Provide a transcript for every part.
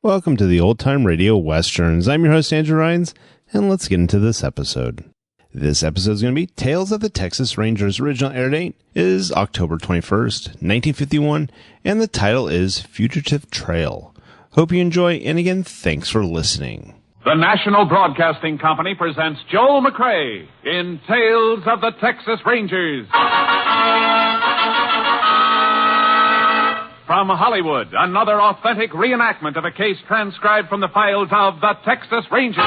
Welcome to the Old Time Radio Westerns. I'm your host, Andrew Rhynes, and let's get into this episode. This episode is going to be Tales of the Texas Rangers. Original air date is October 21st, 1951, and the title is Fugitive Trail. Hope you enjoy, and again, thanks for listening. The National Broadcasting Company presents Joel McCrea in Tales of the Texas Rangers. From Hollywood, another authentic reenactment of a case transcribed from the files of the Texas Rangers.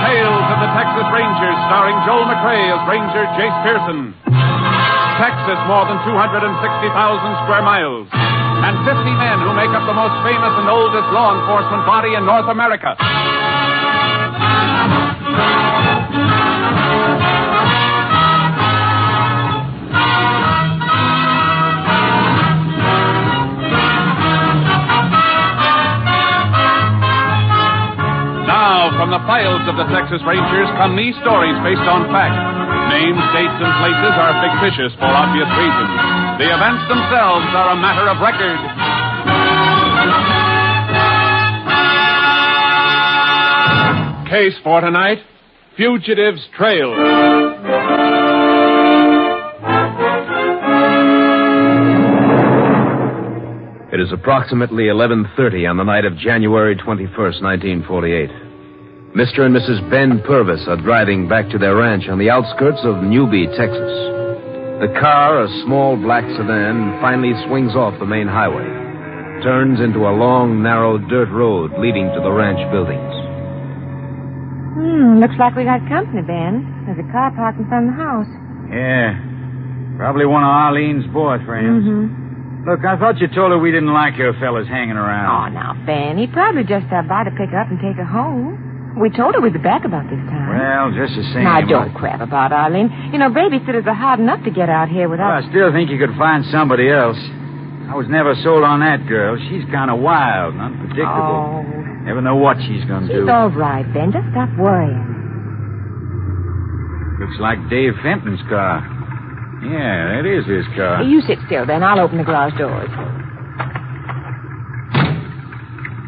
Tales of the Texas Rangers, starring Joel McCrea as Ranger Jayce Pearson. Texas, more than 260,000 square miles. And 50 men who make up the most famous and oldest law enforcement body in North America. From the files of the Texas Rangers come these stories based on fact. Names, dates, and places are fictitious for obvious reasons. The events themselves are a matter of record. Case for tonight, Fugitive's Trail. It is approximately 11:30 on the night of January 21st, 1948. Mr. and Mrs. Ben Purvis are driving back to their ranch on the outskirts of Newby, Texas. The car, a small black sedan, finally swings off the main highway, turns into a long, narrow dirt road leading to the ranch buildings. Looks like we got company, Ben. There's a car parked in front of the house. Yeah, probably one of Arlene's boyfriends. Look, I thought you told her we didn't like her fellas hanging around. Oh, now, Ben, he probably just stopped by to pick her up and take her home. We told her we'd be back about this time. Well, just the same. Now, don't crap about Arlene. You know, babysitters are hard enough to get out here without... Well, I still think you could find somebody else. I was never sold on that girl. She's kind of wild and unpredictable. Oh. Never know what she's going to do. She's all right, Ben. Just stop worrying. Looks like Dave Fenton's car. Yeah, that is his car. Hey, you sit still, Ben. I'll open the garage doors.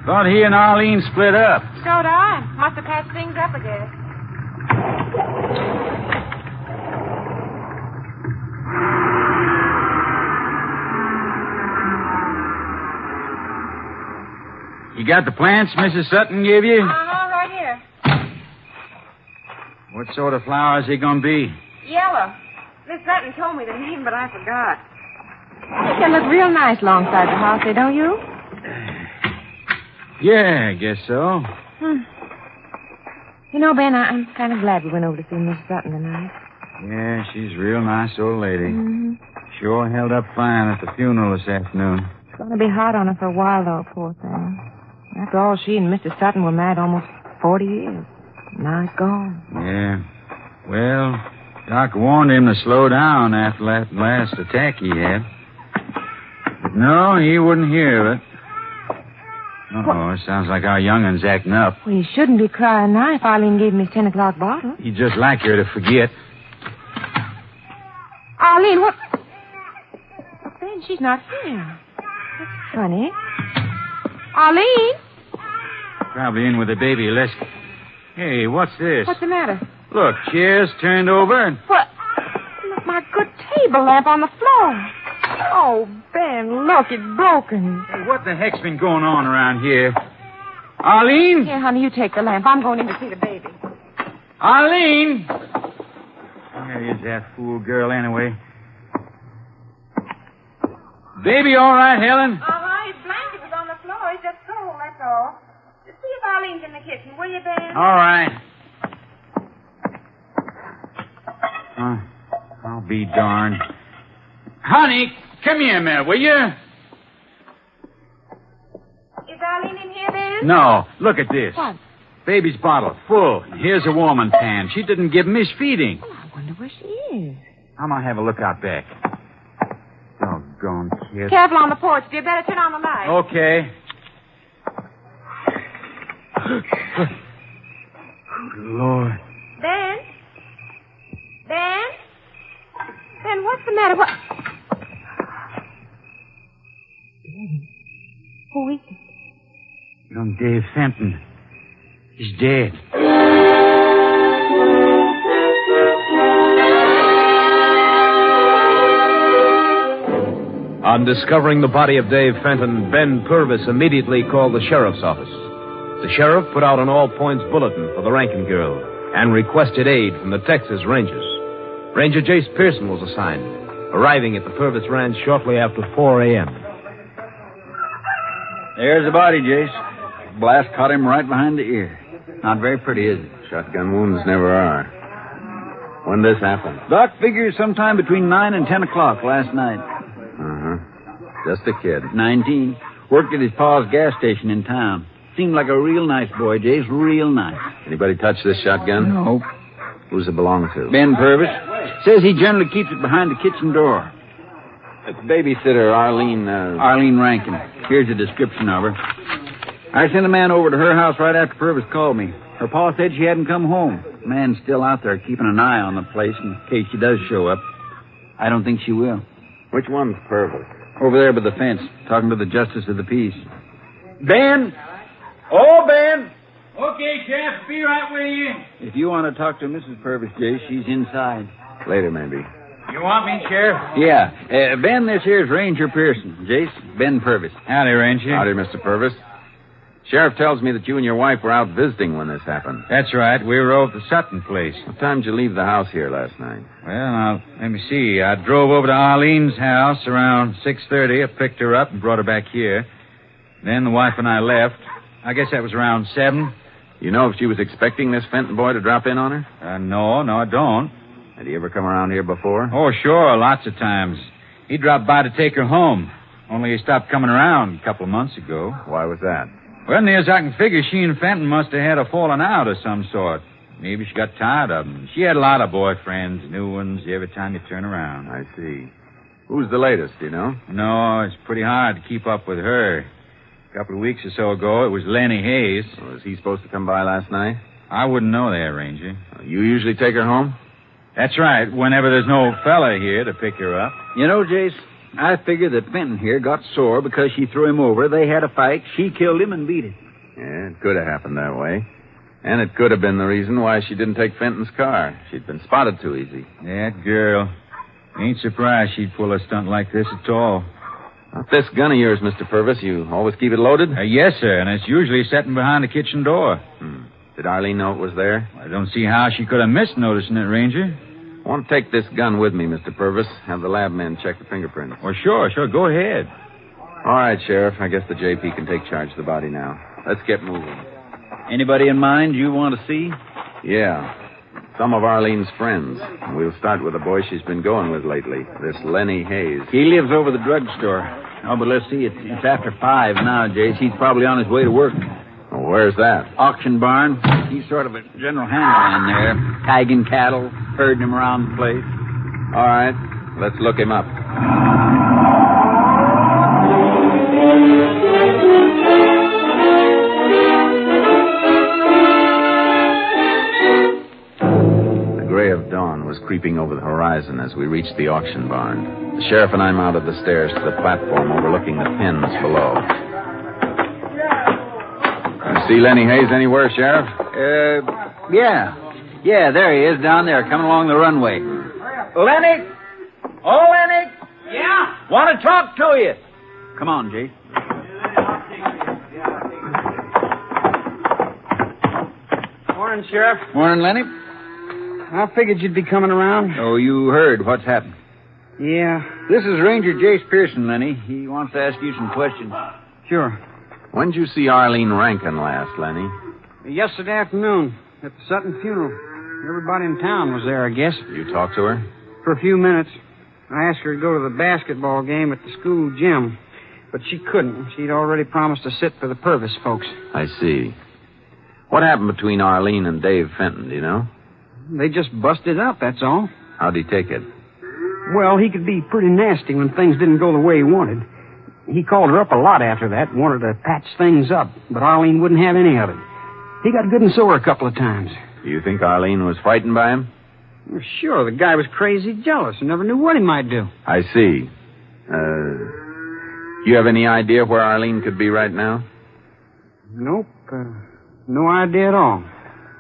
Thought he and Arlene split up. So did I. Must have patched things up, I guess. You got the plants Mrs. Sutton gave you? Right here. What sort of flowers they going to be? Yellow. Miss Sutton told me the name, but I forgot. I think they look real nice alongside the house, they don't you? Yeah, I guess so. You know, Ben, I'm kind of glad we went over to see Miss Sutton tonight. Yeah, she's a real nice old lady. Mm-hmm. Sure held up fine at the funeral this afternoon. It's going to be hard on her for a while, though, poor thing. After all, she and Mr. Sutton were married almost 40 years. Now he's gone. Yeah. Well, Doc warned him to slow down after that last attack he had. But no, he wouldn't hear of it. Uh-oh, it sounds like our youngun's acting up. Well, he shouldn't be crying now if Arlene gave him his 10 o'clock bottle. He'd just like her to forget. Arlene, what? Oh, Ben, she's not here. That's funny. Arlene? Probably in with the baby. Let's... Hey, what's this? What's the matter? Look, chairs turned over and... What? Look, my good table lamp on the floor. Oh, Ben, look, it's broken. Hey, what the heck's been going on around here? Arlene? Here, honey, you take the lamp. I'm going in to see the baby. Arlene! Where is that fool girl anyway? Baby all right, Helen? All right, his blanket was on the floor. He's just cold, that's all. Just see if Arlene's in the kitchen, will you, Ben? All right. I'll be darned. Honey, come here a minute, will you? Is Arlene in here, Ben? No. Look at this. What? Baby's bottle, full. Here's a warming pan. She didn't give him his feeding. Well, I wonder where she is. I'm going to have a look out back. Doggone kid. Careful on the porch, dear. Better turn on the light. Okay. Good Lord. Ben? Ben? Ben, what's the matter? What? Who is it? Young Dave Fenton. He's dead. On discovering the body of Dave Fenton, Ben Purvis immediately called the sheriff's office. The sheriff put out an all-points bulletin for the Rankin girl and requested aid from the Texas Rangers. Ranger Jayce Pearson was assigned, arriving at the Purvis Ranch shortly after 4 a.m. There's the body, Jayce. Blast caught him right behind the ear. Not very pretty, is it? Shotgun wounds never are. When this happened? Doc figures sometime between 9 and 10 o'clock last night. Uh-huh. Just a kid. 19. Worked at his pa's gas station in town. Seemed like a real nice boy, Jayce. Real nice. Anybody touch this shotgun? No. Who's it belong to? Ben Purvis. Says he generally keeps it behind the kitchen door. It's babysitter Arlene, Arlene Rankin. Here's a description of her. I sent a man over to her house right after Purvis called me. Her pa said she hadn't come home. The man's still out there keeping an eye on the place in case she does show up. I don't think she will. Which one's Purvis? Over there by the fence, talking to the justice of the peace. Ben! Oh, Ben! Okay, Sheriff, be right with you. If you want to talk to Mrs. Purvis, Jayce, she's inside. Later, maybe. You want me, Sheriff? Yeah. Ben, this here's Ranger Pearson. Jayce, Ben Purvis. Howdy, Ranger. Howdy, Mr. Purvis. Sheriff tells me that you and your wife were out visiting when this happened. That's right. We were over at the Sutton place. What time did you leave the house here last night? Well, now, let me see. I drove over to Arlene's house around 6:30. I picked her up and brought her back here. Then the wife and I left. I guess that was around 7. You know if she was expecting this Fenton boy to drop in on her? No, I don't. Had he ever come around here before? Oh, sure, lots of times. He dropped by to take her home. Only he stopped coming around a couple of months ago. Why was that? Well, near as I can figure, she and Fenton must have had a falling out of some sort. Maybe she got tired of him. She had a lot of boyfriends, new ones, every time you turn around. I see. Who's the latest, do you know? No, it's pretty hard to keep up with her. A couple of weeks or so ago, it was Lenny Hayes. Oh, was he supposed to come by last night? I wouldn't know that, Ranger. You usually take her home? That's right, whenever there's no fella here to pick her up. You know, Jayce, I figure that Fenton here got sore because she threw him over. They had a fight. She killed him and beat him. Yeah, it could have happened that way. And it could have been the reason why she didn't take Fenton's car. She'd been spotted too easy. That girl. Ain't surprised she'd pull a stunt like this at all. Not this gun of yours, Mr. Purvis. You always keep it loaded? Yes, sir, and it's usually sitting behind the kitchen door. Did Arlene know it was there? I don't see how she could have missed noticing it, Ranger. I want to take this gun with me, Mr. Purvis. Have the lab men check the fingerprints. Well, sure. Go ahead. All right, Sheriff. I guess the JP can take charge of the body now. Let's get moving. Anybody in mind you want to see? Yeah. Some of Arlene's friends. We'll start with the boy she's been going with lately, this Lenny Hayes. He lives over the drugstore. Oh, but let's see. It's after 5 now, Jayce. He's probably on his way to work. Oh, where's that? Auction barn. He's sort of a general handler in there. Tagging cattle, herding them around the place. All right. Let's look him up. The gray of dawn was creeping over the horizon as we reached the auction barn. The sheriff and I mounted the stairs to the platform overlooking the pens below. See Lenny Hayes anywhere, Sheriff? Yeah, there he is down there, coming along the runway. Lenny? Oh, Lenny? Yeah? Want to talk to you. Come on, Jayce. Morning, Sheriff. Morning, Lenny. I figured you'd be coming around. Oh, you heard what's happened. Yeah, This is Ranger Jayce Pearson, Lenny. He wants to ask you some questions. sure. When'd you see Arlene Rankin last, Lenny? Yesterday afternoon at the Sutton funeral. Everybody in town was there, I guess, You talked to her? for a few minutes. I asked her to go to the basketball game at the school gym, but she couldn't. She'd already promised to sit for the Purvis folks. I see. What happened between Arlene and Dave Fenton, do you know? They just busted up, that's all. How'd he take it? Well, he could be pretty nasty when things didn't go the way he wanted. He called her up a lot after that, wanted to patch things up, but Arlene wouldn't have any of it. He got good and sore a couple of times. Do you think Arlene was frightened by him? Well, sure, the guy was crazy jealous and never knew what he might do. I see. Do you have any idea where Arlene could be right now? Nope. No idea at all.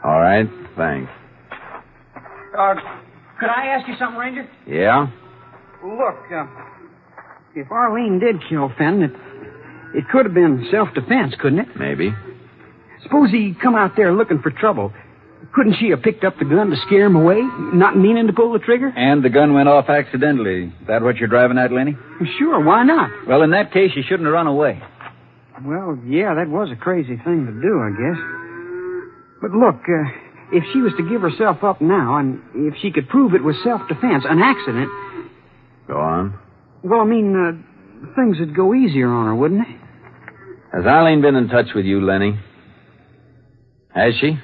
All right, thanks. Could I ask you something, Ranger? Yeah? Look, if Arlene did kill Fenn, it could have been self-defense, couldn't it? Maybe. Suppose he come out there looking for trouble. Couldn't she have picked up the gun to scare him away, not meaning to pull the trigger? And the gun went off accidentally. Is that what you're driving at, Lenny? Well, sure, why not? Well, in that case, you shouldn't have run away. Well, yeah, that was a crazy thing to do, I guess. But look, if she was to give herself up now, and if she could prove it was self-defense, an accident... Go on. Well, I mean, things would go easier on her, wouldn't they? Has Arlene been in touch with you, Lenny? Has she?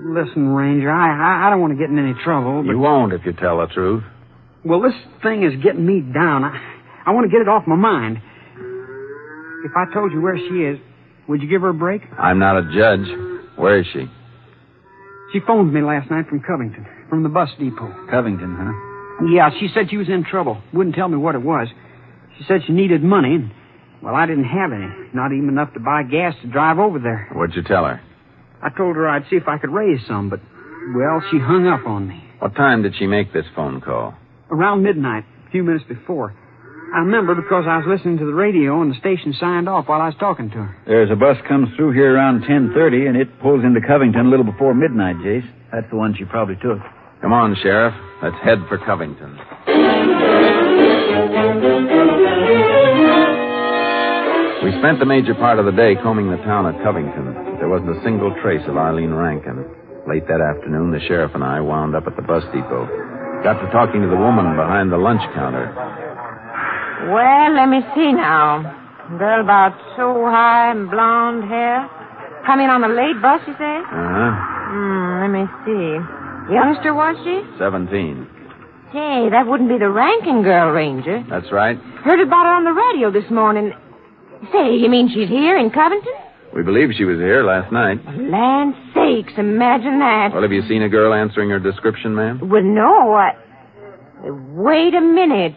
Listen, Ranger, I don't want to get in any trouble, but... You won't if you tell the truth. Well, this thing is getting me down. I want to get it off my mind. If I told you where she is, would you give her a break? I'm not a judge. Where is she? She phoned me last night from Covington, from the bus depot. Covington, huh? Yeah, she said she was in trouble. Wouldn't tell me what it was. She said she needed money, and, well, I didn't have any. Not even enough to buy gas to drive over there. What'd you tell her? I told her I'd see if I could raise some, but, well, she hung up on me. What time did she make this phone call? Around midnight, a few minutes before. I remember because I was listening to the radio and the station signed off while I was talking to her. There's a bus comes through here around 10:30, and it pulls into Covington a little before midnight, Jayce. That's the one she probably took. Come on, Sheriff. Let's head for Covington. We spent the major part of the day combing the town of Covington. There wasn't a single trace of Arlene Rankin. Late that afternoon, the sheriff and I wound up at the bus depot. Got to talking to the woman behind the lunch counter. Well, let me see now. Girl about so high and blonde hair. Come in on the late bus, you say? Uh-huh. Let me see. Youngster, was she? 17. Say, that wouldn't be the Rankin girl, Ranger. That's right. Heard about her on the radio this morning. Say, you mean she's here in Covington? We believe she was here last night. Land sakes, imagine that. Well, have you seen a girl answering her description, ma'am? Well, no. Wait a minute.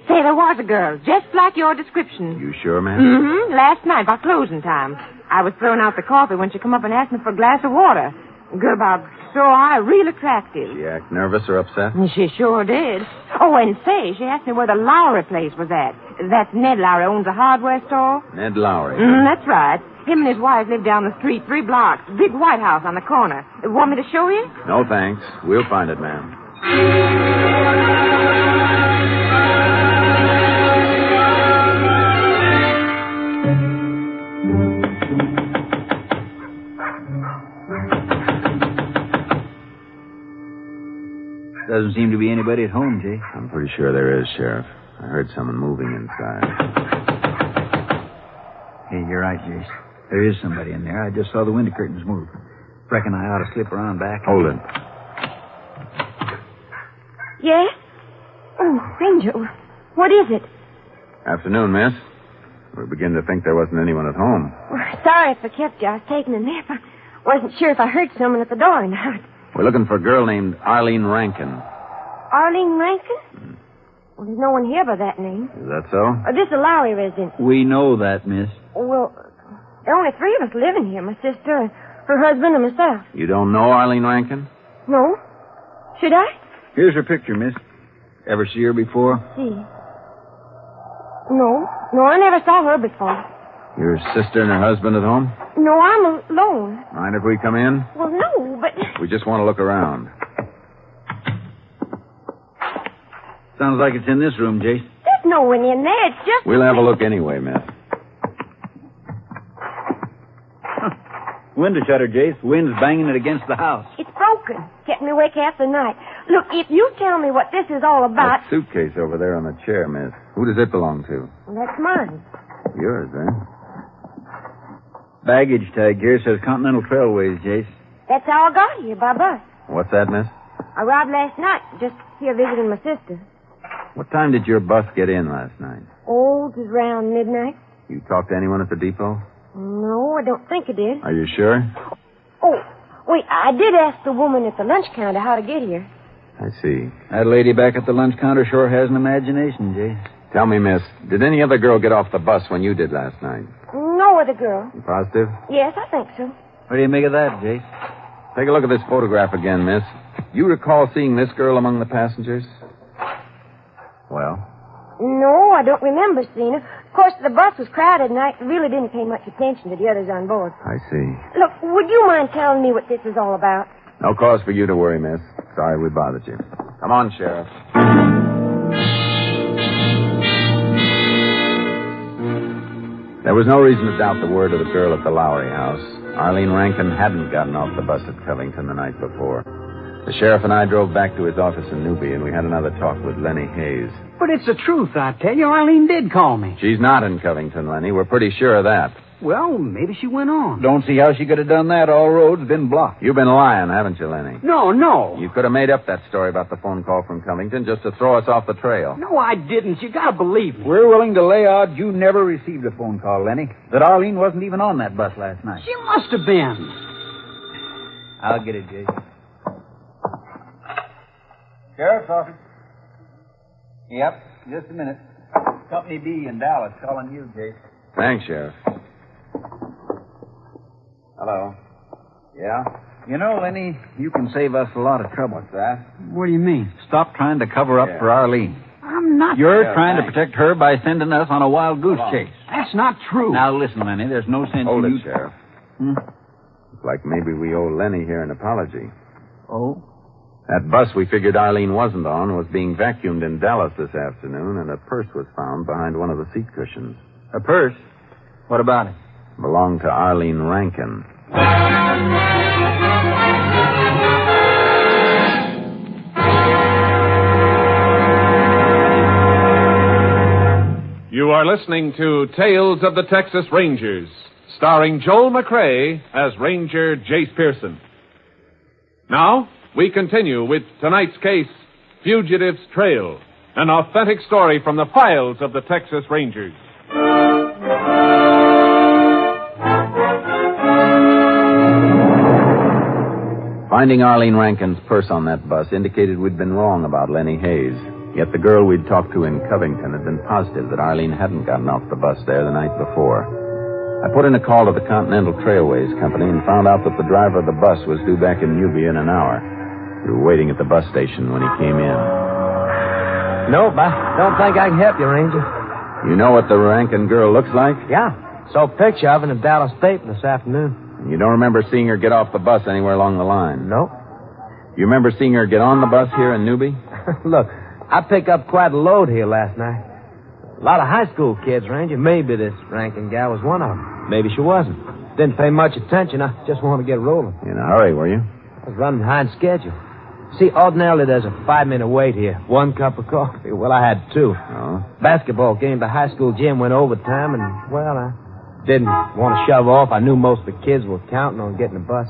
Say, there was a girl, just like your description. You sure, ma'am? Mm-hmm. Last night, by closing time. I was throwing out the coffee when she come up and asked me for a glass of water. A girl about so high, real attractive. She act nervous or upset? She sure did. Oh, and say, she asked me where the Lowry place was at. That's Ned Lowry owns a hardware store. Ned Lowry. That's right. Him and his wife live down the street 3 blocks. Big White House on the corner. Want me to show you? No, thanks. We'll find it, ma'am. Doesn't seem to be anybody at home, Jay. I'm pretty sure there is, Sheriff. I heard someone moving inside. Hey, you're right, Jayce. There is somebody in there. I just saw the window curtains move. Reckon I ought to slip around back. Hold it. Yes? Oh, Ranger, what is it? Afternoon, miss. We begin to think there wasn't anyone at home. Sorry if I kept you. I was taking a nap. I wasn't sure if I heard someone at the door or not. We're looking for a girl named Arlene Rankin. Arlene Rankin? Well, there's no one here by that name. Is that so? This is a Lowry residence. We know that, miss. Well, there are only 3 of us living here. My sister, her husband, and myself. You don't know Arlene Rankin? No? Should I? Here's her picture, miss. Ever see her before? See. No, I never saw her before. Your sister and her husband at home? No, I'm alone. Mind if we come in? Well, no, but... We just want to look around. Sounds like it's in this room, Jayce. There's no one in there. It's just... We'll have a look anyway, miss. Window shutter, Jayce. Wind's banging it against the house. It's broken. Kept me awake half the night. Look, if you tell me what this is all about... That suitcase over there on the chair, miss. Who does it belong to? Well, that's mine. Yours, eh? Baggage tag here says Continental Trailways, Jayce. That's how I got here, by bus. What's that, miss? I arrived last night, just here visiting my sister. What time did your bus get in last night? Oh, it was around midnight. You talked to anyone at the depot? No, I don't think I did. Are you sure? Oh, wait, I did ask the woman at the lunch counter how to get here. I see. That lady back at the lunch counter sure has an imagination, Jayce. Tell me, miss, did any other girl get off the bus when you did last night? No other girl. You positive? Yes, I think so. What do you make of that, Jayce? Take a look at this photograph again, miss. You recall seeing this girl among the passengers? Well? No, I don't remember seeing her. Of course, the bus was crowded, and I really didn't pay much attention to the others on board. I see. Look, would you mind telling me what this is all about? No cause for you to worry, miss. Sorry we bothered you. Come on, Sheriff. There was no reason to doubt the word of the girl at the Lowry house. Arlene Rankin hadn't gotten off the bus at Covington the night before. The sheriff and I drove back to his office in Newby, and we had another talk with Lenny Hayes. But it's the truth, I tell you. Arlene did call me. She's not in Covington, Lenny. We're pretty sure of that. Well, maybe she went on. Don't see how she could have done that. All roads been blocked. You've been lying, haven't you, Lenny? No. You could have made up that story about the phone call from Covington just to throw us off the trail. No, I didn't. You gotta believe me. We're willing to lay odds you never received a phone call, Lenny. That Arlene wasn't even on that bus last night. She must have been. I'll get it, Jayce. Sheriff's office. Yep, just a minute. Company B in Dallas calling you, Jayce. Thanks, Sheriff. Hello. Yeah? You know, Lenny, you can save us a lot of trouble. What's that? What do you mean? Stop trying to cover up for Arlene. I'm not... You're trying to protect her by sending us on a wild goose chase. That's not true. Now, listen, Lenny, there's no sense Hold in it, you... Sheriff. It's like maybe we owe Lenny here an apology. Oh? That bus we figured Arlene wasn't on was being vacuumed in Dallas this afternoon, and a purse was found behind one of the seat cushions. A purse? What about it? Belonged to Arlene Rankin. You are listening to Tales of the Texas Rangers, starring Joel McCrea as Ranger Jayce Pearson. Now, we continue with tonight's case, Fugitive's Trail, an authentic story from the files of the Texas Rangers. Finding Arlene Rankin's purse on that bus indicated we'd been wrong about Lenny Hayes. Yet the girl we'd talked to in Covington had been positive that Arlene hadn't gotten off the bus there the night before. I put in a call to the Continental Trailways Company and found out that the driver of the bus was due back in Newby in an hour. We were waiting at the bus station when he came in. Nope, I don't think I can help you, Ranger. You know what the Rankin girl looks like? Yeah. Saw a picture of her in the Dallas paper this afternoon. You don't remember seeing her get off the bus anywhere along the line? Nope. You remember seeing her get on the bus here in Newby? Look, I picked up quite a load here last night. A lot of high school kids, Ranger. Maybe this Rankin gal was one of them. Maybe she wasn't. Didn't pay much attention. I just wanted to get rolling. In a hurry, were you? I was running behind schedule. See, ordinarily there's a 5-minute wait here. 1 cup of coffee. Well, I had 2. Oh? Basketball game at the high school gym went overtime, and, well, I didn't want to shove off. I knew most of the kids were counting on getting the bus.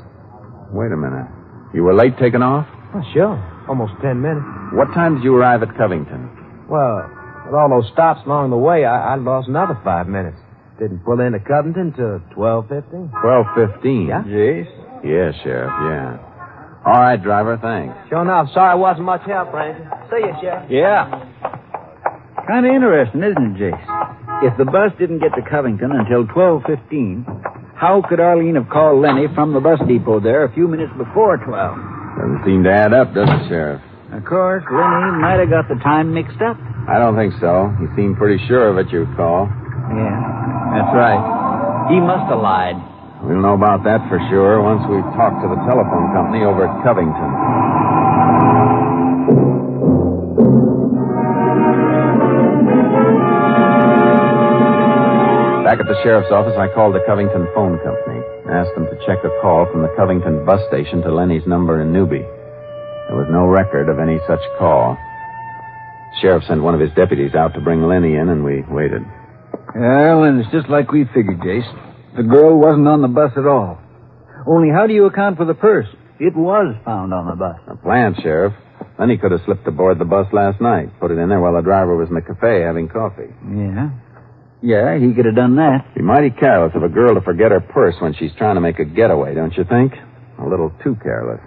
Wait a minute. You were late taking off? Oh, sure. Almost 10 minutes. What time did you arrive at Covington? Well, with all those stops along the way, I lost another 5 minutes. Didn't pull into Covington till 12:15. 12:15? Yeah? Yes? Yeah, Sheriff, yeah. All right, driver, thanks. Sure enough. Sorry I wasn't much help, Ranger. See you, Sheriff. Yeah. Kind of interesting, isn't it, Jayce? If the bus didn't get to Covington until 12:15, how could Arlene have called Lenny from the bus depot there a few minutes before 12? Doesn't seem to add up, does it, Sheriff? Of course, Lenny might have got the time mixed up. I don't think so. He seemed pretty sure of it, you recall. Yeah, that's right. He must have lied. We'll know about that for sure once we've talked to the telephone company over at Covington. Back at the sheriff's office, I called the Covington phone company. Asked them to check a call from the Covington bus station to Lenny's number in Newby. There was no record of any such call. The sheriff sent one of his deputies out to bring Lenny in, and we waited. Well, and it's just like we figured, Jayce. The girl wasn't on the bus at all. Only how do you account for the purse? It was found on the bus. A plan, Sheriff. Lenny could have slipped aboard the bus last night, put it in there while the driver was in the cafe having coffee. Yeah? Yeah, he could have done that. Be mighty careless of a girl to forget her purse when she's trying to make a getaway, don't you think? A little too careless.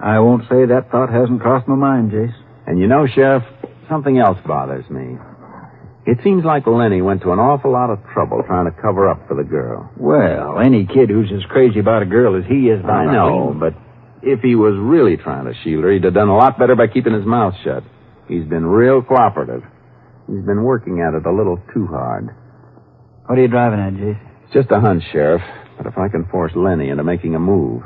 I won't say that thought hasn't crossed my mind, Jayce. And you know, Sheriff, something else bothers me. It seems like Lenny went to an awful lot of trouble trying to cover up for the girl. Well, any kid who's as crazy about a girl as he is about I know, but if he was really trying to shield her, he'd have done a lot better by keeping his mouth shut. He's been real cooperative. He's been working at it a little too hard. What are you driving at, Jayce? It's just a hunch, Sheriff. But if I can force Lenny into making a move,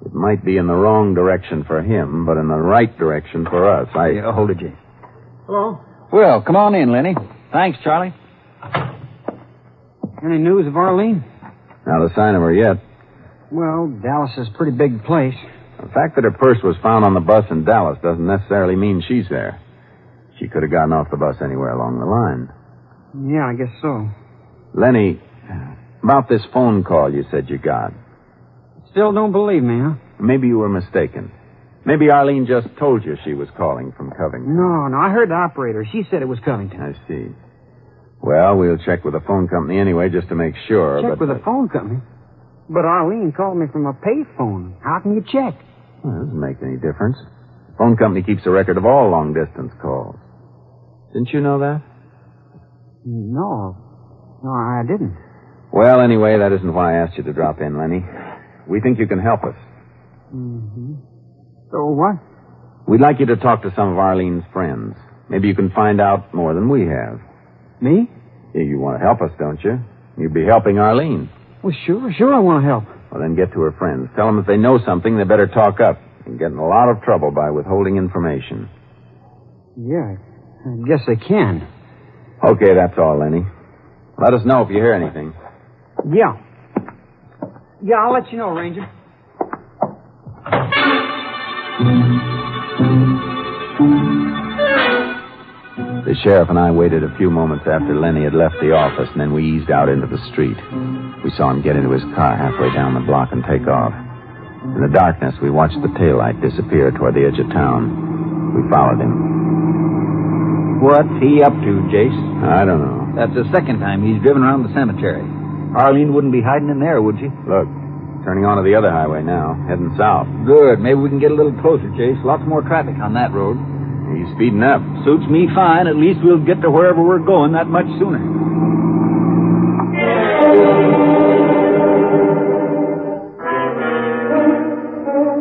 it might be in the wrong direction for him, but in the right direction for us. Yeah, hold it, Jayce. Hello? Well, come on in, Lenny. Thanks, Charlie. Any news of Arlene? Not a sign of her yet. Well, Dallas is a pretty big place. The fact that her purse was found on the bus in Dallas doesn't necessarily mean she's there. She could have gotten off the bus anywhere along the line. Yeah, I guess so. Lenny, about this phone call you said you got. Still don't believe me, huh? Maybe you were mistaken. Maybe Arlene just told you she was calling from Covington. No, I heard the operator. She said it was Covington. I see. Well, we'll check with the phone company anyway just to make sure. Check with the phone company? But Arlene called me from a payphone. How can you check? Well, it doesn't make any difference. The phone company keeps a record of all long-distance calls. Didn't you know that? No, I didn't. Well, anyway, that isn't why I asked you to drop in, Lenny. We think you can help us. Mm-hmm. So what? We'd like you to talk to some of Arlene's friends. Maybe you can find out more than we have. Me? Yeah, you want to help us, don't you? You'd be helping Arlene. Well, sure I want to help. Well, then get to her friends. Tell them if they know something, they better talk up. You're getting a lot of trouble by withholding information. Yeah, I guess they can. Okay, that's all, Lenny. Let us know if you hear anything. Yeah. Yeah, I'll let you know, Ranger. The sheriff and I waited a few moments after Lenny had left the office, and then we eased out into the street. We saw him get into his car halfway down the block and take off. In the darkness, we watched the taillight disappear toward the edge of town. We followed him. What's he up to, Jayce? I don't know. That's the second time he's driven around the cemetery. Arlene wouldn't be hiding in there, would she? Look, turning onto the other highway now, heading south. Good. Maybe we can get a little closer, Jayce. Lots more traffic on that road. He's speeding up. Suits me fine. At least we'll get to wherever we're going that much sooner.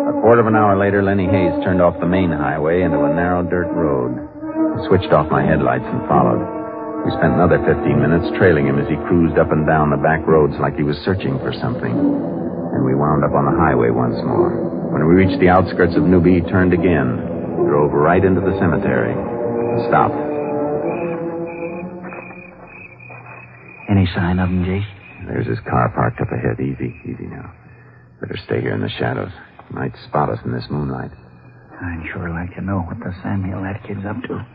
A quarter of an hour later, Lenny Hayes turned off the main highway into a narrow dirt road. I switched off my headlights and followed. We spent another 15 minutes trailing him as he cruised up and down the back roads like he was searching for something. Then we wound up on the highway once more. When we reached the outskirts of Newby, he turned again. Drove right into the cemetery. Stopped. Any sign of him, Jayce? There's his car parked up ahead. Easy now. Better stay here in the shadows. He might spot us in this moonlight. I'd sure like to know what the Samuel that kid's up to.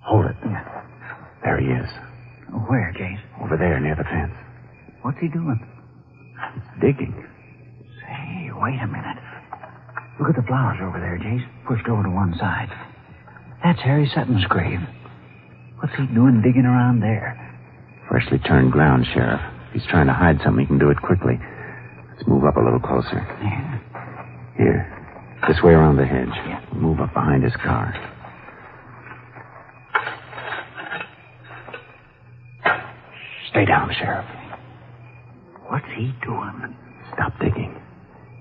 Hold it. Yeah. There he is. Where, Jayce? Over there near the fence. What's he doing? Digging. Say, wait a minute. Look at the flowers over there, Jayce. Pushed over to one side. That's Harry Sutton's grave. What's he doing digging around there? Freshly turned ground, Sheriff. If he's trying to hide something, he can do it quickly. Let's move up a little closer. Yeah. Here. This way around the hedge. Yeah. Move up behind his car. Stay down, Sheriff. What's he doing? Stop digging.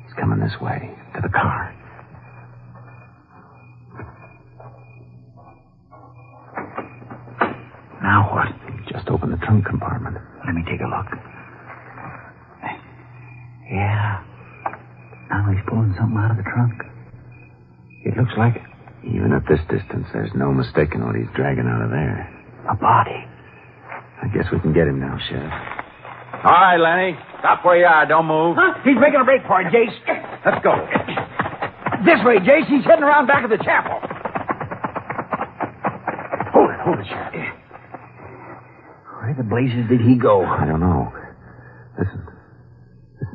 He's coming this way, to the car. Now what? Just open the trunk compartment. Let me take a look. Yeah. Now he's pulling something out of the trunk. It looks like... Even at this distance, there's no mistaking what he's dragging out of there. A body. I guess we can get him now, Sheriff. All right, Lenny. Stop where you are. Don't move. Huh? He's making a break for it, Jayce. Let's go. This way, Jayce. He's heading around back of the chapel. Hold it, Sheriff. Where the blazes did he go? I don't know. Listen,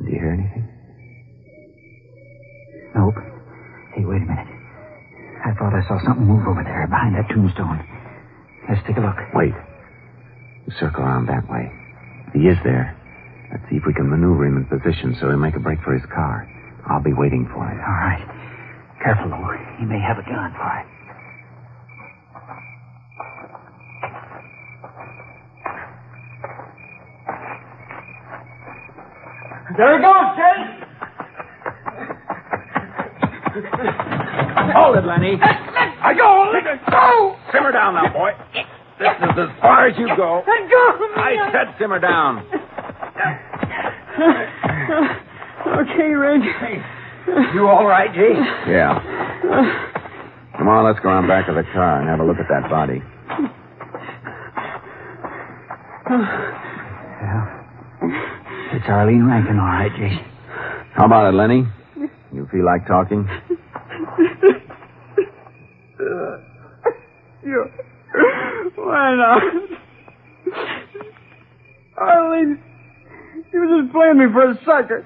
do you hear anything? Nope. Hey, wait a minute. I thought I saw something move over there behind that tombstone. Let's take a look. Wait. Circle around that way. He is there. Let's see if we can maneuver him in position so he'll make a break for his car. I'll be waiting for you. All right. Careful, though. He may have a gun. All right. There he goes, Jayce. Hold it, Lenny. Let go. Let go. Simmer down now, boy. This is as far as you go. Let go of me. I said simmer down. Okay, Rig. You all right, Jayce? Yeah. Come on, let's go around back of the car and have a look at that body. Yeah. It's Arlene Rankin, all right, Jayce. How about it, Lenny? You feel like talking? Why not? Arlene, she was just playing me for a sucker.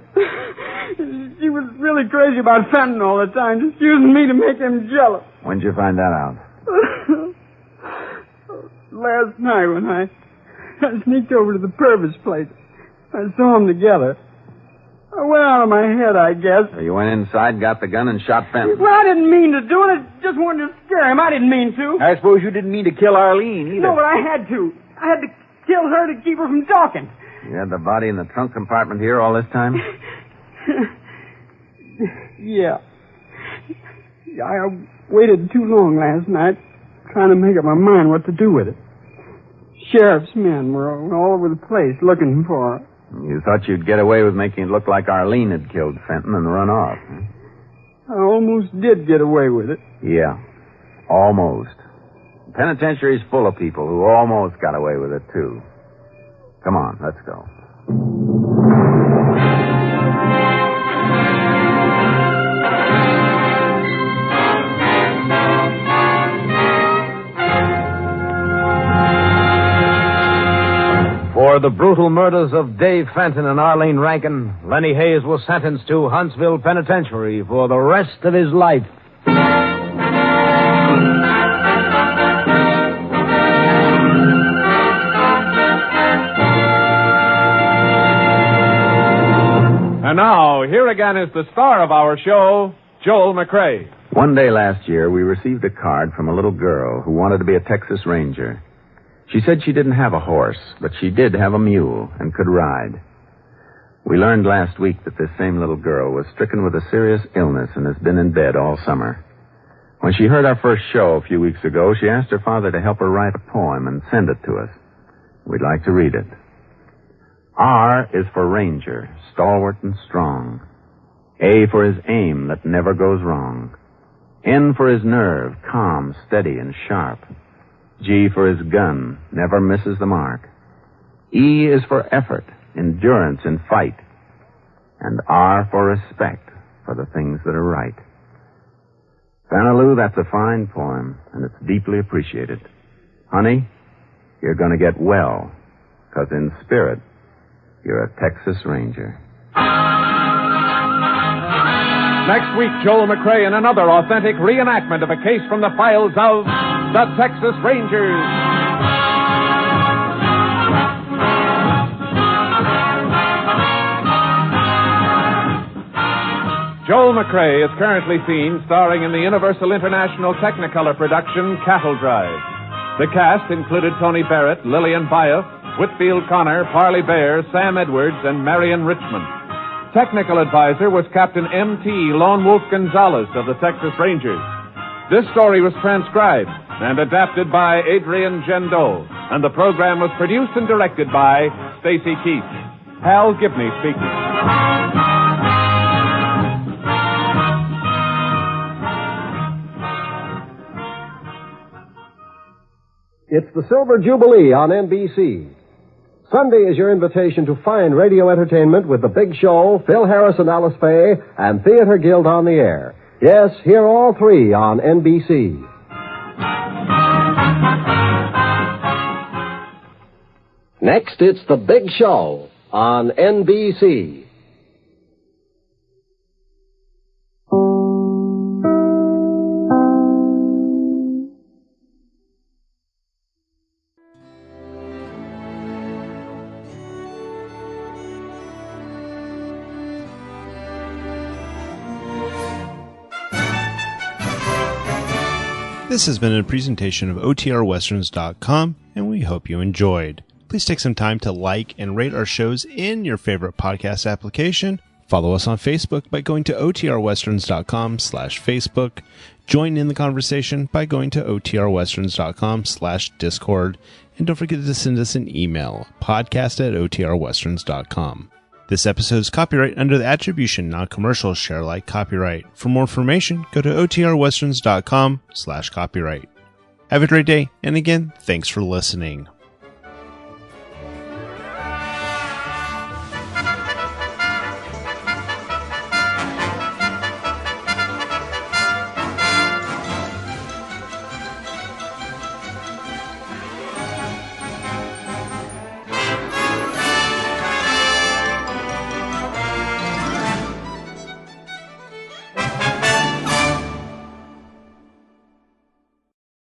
She was really crazy about Fenton all the time, just using me to make him jealous. When'd you find that out? Last night when I sneaked over to the Purvis place. I saw them together. I went out of my head, I guess. So you went inside, got the gun, and shot Fenton. Well, I didn't mean to do it. I just wanted to scare him. I didn't mean to. I suppose you didn't mean to kill Arlene either. No, but I had to. I had to kill her to keep her from talking. You had the body in the trunk compartment here all this time? Yeah. I waited too long last night trying to make up my mind what to do with it. Sheriff's men were all over the place looking for her. You thought you'd get away with making it look like Arlene had killed Fenton and run off. Huh? I almost did get away with it. Yeah, almost. The penitentiary's full of people who almost got away with it, too. Come on, let's go. For the brutal murders of Dave Fenton and Arlene Rankin, Lenny Hayes was sentenced to Huntsville Penitentiary for the rest of his life. And now, here again is the star of our show, Joel McCrea. One day last year, we received a card from a little girl who wanted to be a Texas Ranger. She said she didn't have a horse, but she did have a mule and could ride. We learned last week that this same little girl was stricken with a serious illness and has been in bed all summer. When she heard our first show a few weeks ago, she asked her father to help her write a poem and send it to us. We'd like to read it. R is for Ranger, stalwart and strong. A for his aim that never goes wrong. N for his nerve, calm, steady, and sharp. G for his gun, never misses the mark. E is for effort, endurance in fight. And R for respect for the things that are right. Vanaloo, that's a fine poem, and it's deeply appreciated. Honey, you're going to get well, 'cause in spirit, you're a Texas Ranger. Next week, Joel McCrea in another authentic reenactment of a case from the files of the Texas Rangers. Joel McCrea is currently seen starring in the Universal International Technicolor production Cattle Drive. The cast included Tony Barrett, Lillian Buyeff, Whitfield Connor, Parley Baer, Sam Edwards, and Marianne Richmond. Technical advisor was Captain M.T. Lone Wolf Gonzalez of the Texas Rangers. This story was transcribed and adapted by Adrian Jandot, and the program was produced and directed by Stacy Keach. Hal Gibney speaking. It's the Silver Jubilee on NBC. Sunday is your invitation to fine radio entertainment with The Big Show, Phil Harris and Alice Faye, and Theater Guild on the air. Yes, hear all three on NBC. Next, it's The Big Show on NBC. This has been a presentation of OTRWesterns.com, and we hope you enjoyed. Please take some time to like and rate our shows in your favorite podcast application. Follow us on Facebook by going to OTRWesterns.com/Facebook. Join in the conversation by going to OTRWesterns.com/Discord. And don't forget to send us an email, podcast@OTRWesterns.com. This episode is copyright under the Attribution Non-Commercial Share Alike copyright. For more information, go to OTRWesterns.com/copyright. Have a great day, and again, thanks for listening.